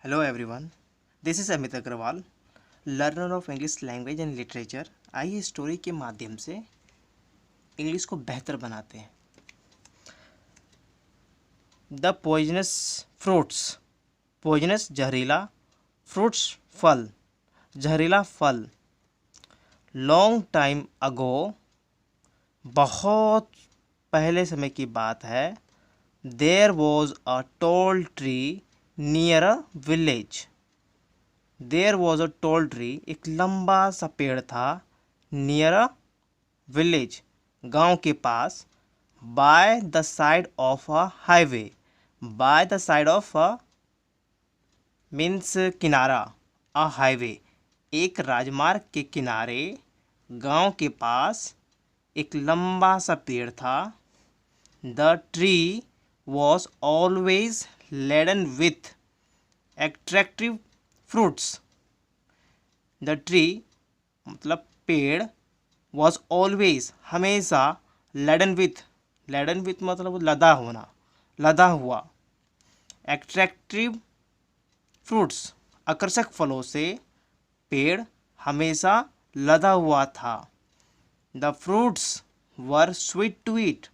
Hello everyone, this is Amit Agarwal, learner of English language and literature. आइए story के माध्यम से इंग्लिश को बेहतर बनाते हैं। द पॉइजनस फ्रूट्स, पॉइजनस जहरीला, फ्रूट्स फल, जहरीला फल। लॉन्ग टाइम अगो, बहुत पहले समय की बात है। There was a tall tree near a village. There was a tall tree, एक लंबा सा पेड़ था। नियर अ विलेज, गांव के पास। By the side of a highway, by the side of a means किनारा, अ हाईवे, एक राजमार्ग के किनारे गांव के पास एक लंबा सा पेड़ था। The tree was always laden with attractive fruits. The tree मतलब पेड़, वॉज ऑलवेज हमेशा, लेडन विथ मतलब लदा होना, लदा हुआ। एट्रैक्टिव फ्रूट्स, आकर्षक फलों से पेड़ हमेशा लदा हुआ था। The fruits were sweet to eat,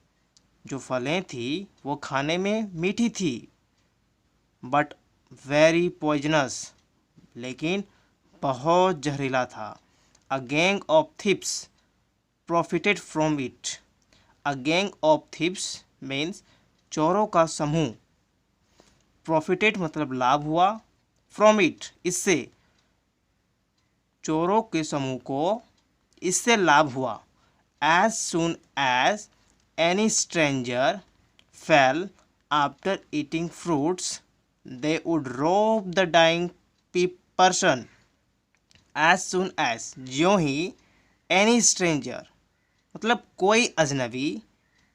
जो फलें थी वो खाने में मीठी थी। बट वेरी पॉइजनस, लेकिन बहुत जहरीला था। A gang of thief's profited from it. A gang of thief's means चोरों का समूह। प्रॉफिटेड मतलब लाभ हुआ, फ्रॉम इट इससे, चोरों के समूह को इससे लाभ हुआ। As soon as any stranger fell after eating fruits they would rob the dying person. As soon as, ज्यों ही, एनी स्ट्रेंजर मतलब कोई अजनबी,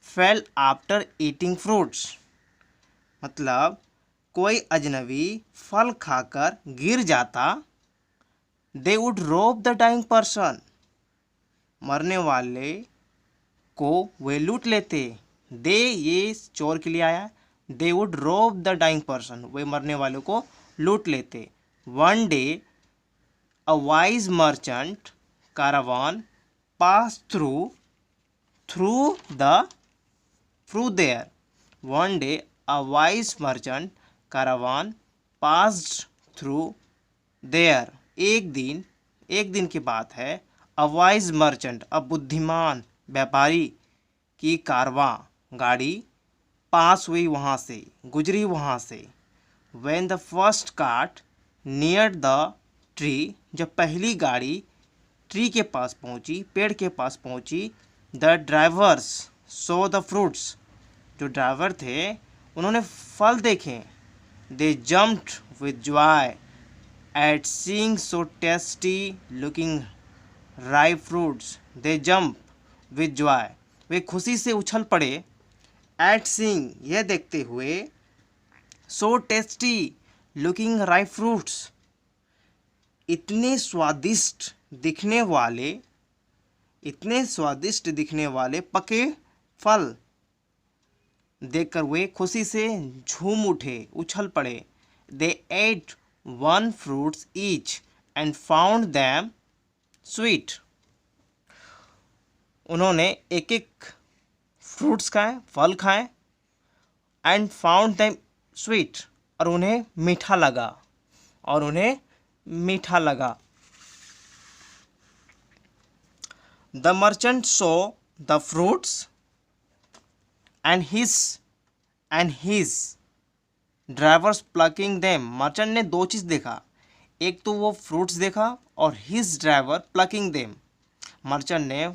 फेल आफ्टर ईटिंग फ्रूट्स मतलब कोई अजनबी फल खाकर गिर जाता। दे would rob the dying person, मरने वाले को वे लूट लेते। दे ये चोर के लिए आया। दे would rob the dying person, वे मरने वाले को लूट लेते। One day a wise merchant caravan passed through the through there. One day a wise merchant caravan passed through there. एक दिन की बात है। अ वाइज मर्चेंट, अ बुद्धिमान व्यापारी की कारवां गाड़ी पास हुई, वहाँ से गुजरी, वहाँ से। When the first cart neared the tree, जब पहली गाड़ी ट्री के पास पहुंची, पेड़ के पास पहुंची। The drivers saw the fruits, जो ड्राइवर थे उन्होंने फल देखे। They jumped with joy at seeing so tasty looking ripe fruits. They jump with joy, वे खुशी से उछल पड़े। एट सीइंग, यह देखते हुए। So tasty looking ripe fruits, इतने स्वादिष्ट दिखने वाले, इतने स्वादिष्ट दिखने वाले पके फल देखकर वे खुशी से झूम उठे, उछल पड़े। They ate one fruits each and found them sweet, उन्होंने एक एक फ्रूट्स खाए, फल खाए। एंड फाउंड दैम स्वीट, और उन्हें मीठा लगा, और उन्हें मीठा लगा। The merchant saw the fruits and his drivers plucking them. Merchant ने दो चीज़ देखा, एक तो वो फ्रूट्स देखा और his driver plucking them. Merchant ने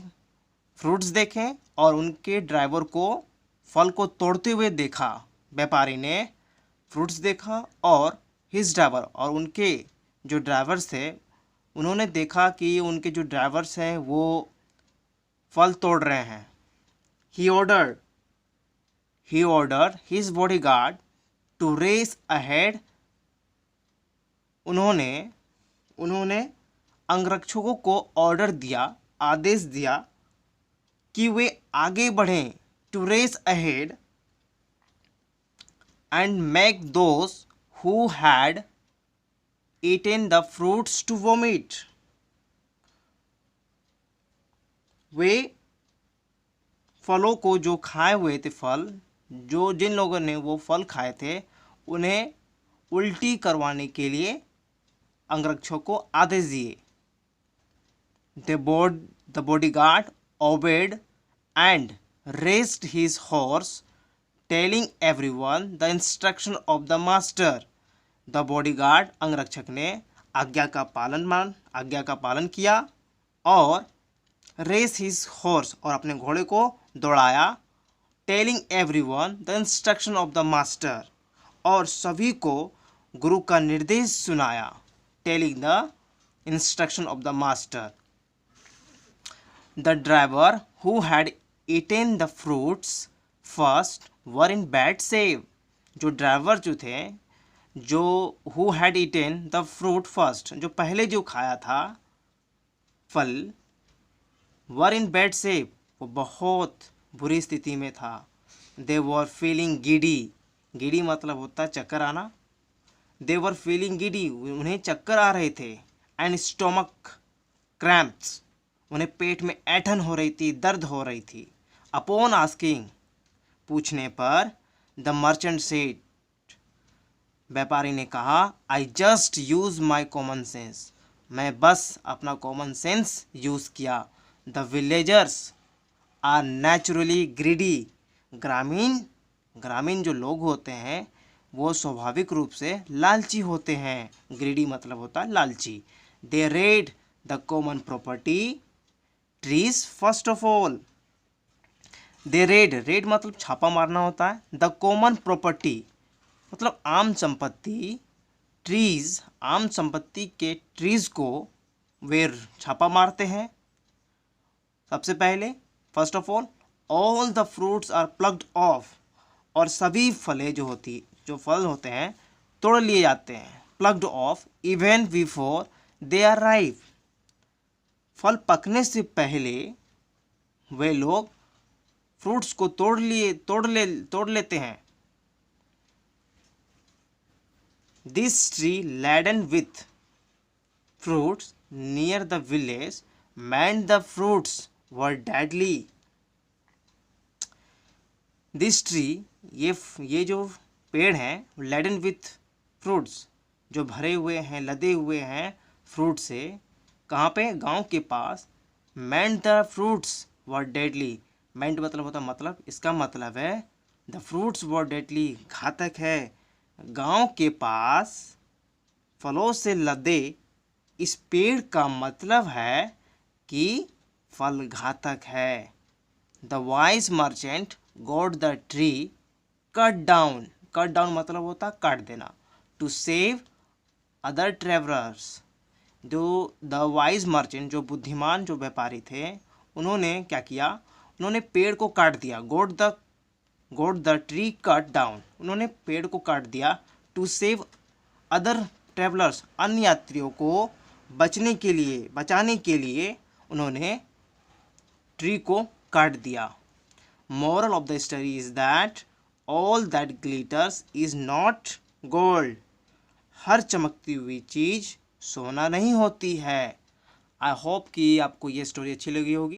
फ्रूट्स देखे और उनके ड्राइवर को फल को तोड़ते हुए देखा। व्यापारी ने फ्रूट्स देखा और हिज ड्राइवर, और उनके जो ड्राइवर्स थे उन्होंने देखा कि उनके जो ड्राइवर्स हैं वो फल तोड़ रहे हैं। He order his bodyguard to race ahead, उन्होंने अंगरक्षकों को ऑर्डर दिया, आदेश दिया कि वे आगे बढ़ें। To race ahead and make those who had eaten the fruits to vomit. वे फलों को जो खाए हुए थे फल, जो जिन लोगों ने वो फल खाए थे उन्हें उल्टी करवाने के लिए अंगरक्षक को आदेश दिए. The bodyguard obeyed and raised his horse, telling everyone the instruction of the master. The bodyguard अंगरक्षक ने आज्ञा का पालन किया और रेस हिज हॉर्स और अपने घोड़े को दौड़ाया. Telling everyone the instruction of the master और सभी को गुरु का निर्देश सुनाया. Telling the instruction of the master. The driver who had eaten the fruits first were in bad save. जो ड्राइवर जो थे, जो who had eaten the fruit first, जो पहले जो खाया था फल, वर इन बैड सेव, वो बहुत बुरी स्थिति में था. दे वर फीलिंग गिडी मतलब होता है चक्कर आना. दे वर फीलिंग गिडी, उन्हें चक्कर आ रहे थे. एंड स्टोमक क्रैम्प्स, उन्हें पेट में ऐंठन हो रही थी, दर्द हो रही थी. अपॉन आस्किंग, पूछने पर, द मर्चेंट सेड, व्यापारी ने कहा, I just use my common sense, मैं बस अपना कॉमन सेंस यूज़ किया. The villagers are naturally greedy. ग्रामीण जो लोग होते हैं वो स्वाभाविक रूप से लालची होते हैं. ग्रीडी मतलब होता है लालची. They raid the common property trees first of all. They raid मतलब छापा मारना होता है. द कॉमन प्रॉपर्टी मतलब आम संपत्ति. ट्रीज आम संपत्ति के ट्रीज को वे छापा मारते हैं. सबसे पहले first of all the fruits are plucked off, और सभी फलें जो फल होते हैं तोड़ लिए जाते हैं. Plucked off even before they are ripe, फल पकने से पहले वे लोग फ्रूट्स को तोड़ लेते हैं. This tree laden with fruits near the village meant the fruits were deadly. This tree, ये जो पेड़ हैं laden with fruits, जो भरे हुए हैं, लदे हुए हैं फ्रूट से. कहाँ पे? गांव के पास. meant the fruits were deadly, meant मतलब होता मतलब, इसका मतलब है the fruits were deadly, घातक है. गांव के पास फलों से लदे इस पेड़ का मतलब है कि फल घातक है. The wise merchant got the tree cut down मतलब होता काट देना. टू सेव अदर ट्रेवलर्स, जो द वाइज मर्चेंट, जो बुद्धिमान जो व्यापारी थे, उन्होंने क्या किया? उन्होंने पेड़ को काट दिया. Got the tree cut down, उन्होंने पेड़ को काट दिया. टू सेव अदर ट्रेवलर्स, अन्य यात्रियों को बचाने के लिए उन्होंने ट्री को काट दिया. Moral of the story is that all that glitters is not gold. हर चमकती हुई चीज़ सोना नहीं होती है. आई होप कि आपको ये स्टोरी अच्छी लगी होगी.